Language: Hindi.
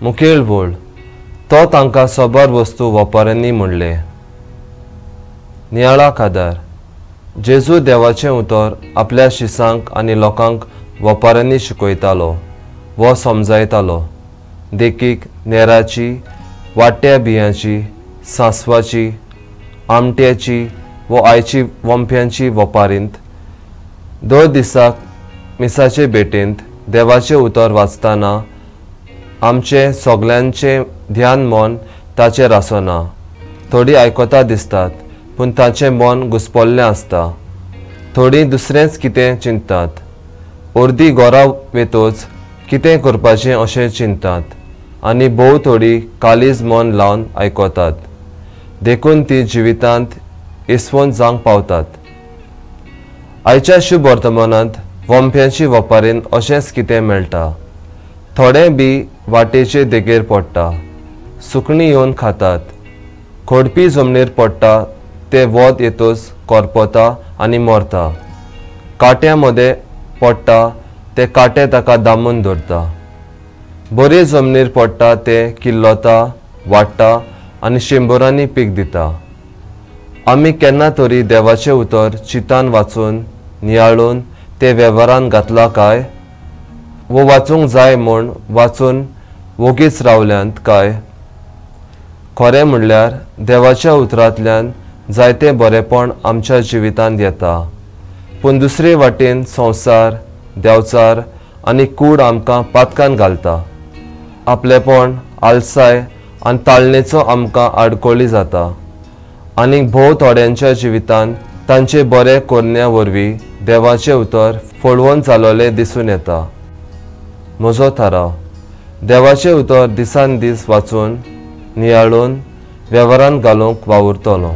मुखेल वोळ तो तांकां सोबर वस्तू वापरांनी म्हणले. नियाळाक आदार जेजू देवाचें उतर आपल्या शिसांक आनी लोकांक वापरांनी शिकयतालो वो समजायतालो. देखीक नेराची, वाट्या बियांची, सांसवाची, आमट्याची वो आयची वंप्यांची वपारींत 2 दिसाक मिसाचे बेटेंत देवाचें उतर वाचतना आमचें सगल्यांचें ध्यान मन ताचेर आसना. थोडीं आयकोता दिसतात पूण ताचें मन घुस्पल्लें आसता. थोडीं दुसरेंच कितें चिंततात. अर्दी घरा वेतोच कितें करपाचें अशें चिंततात आनी भोव थोडीं कालीज मन लावन आयकोतात. देखून ती जिवितांत इसवोन जावंक पावतात. आयच्या शुभ वर्तमानांत वंप्यांची वपारीन अशेंच कितें मेळटा. थोडें बी वाटेचे देगेर पडटा. सुकणीं येवन खातात. खोडपी जमनीर पडटा ते वोत येतोच करपता आनी मरता. काट्या मदें पडटा ते काटे ताका दामून धरता. बरे जमनीर पडटा ते किल्लोता, वाडटा आनी शेंबरांनी पीक दिता. आमी केन्ना तरी देवाचें उतर चितान वाचून नियाळून ते वेव्हारान घातला काय? वो वाचूंक जाय म्हूण वाचून वोगीच रावल्यांत काय? खरें म्हणल्यार देवाच्या उतरांतल्यान जायतें बरेंपण आमच्या जिवितांत येता. पूण दुसरे वाटेन संवसार, देंवचार आनी कूड आमकां पातकान घालता. आपलेपण, आलसाय आनी ताळणेचो आमकां आडकोळी जाता. आनी भोव थोड्यांच्या जिवितांत तांचे बरे कोरन्या वरवीं देवाचें उतर फोडवोन जालोलें दिसून येता. म्हजो थाराव देवाचें उतर दिसान दीस वाचून नियाळून वेव्हारांत घालूंक वावुरतलो.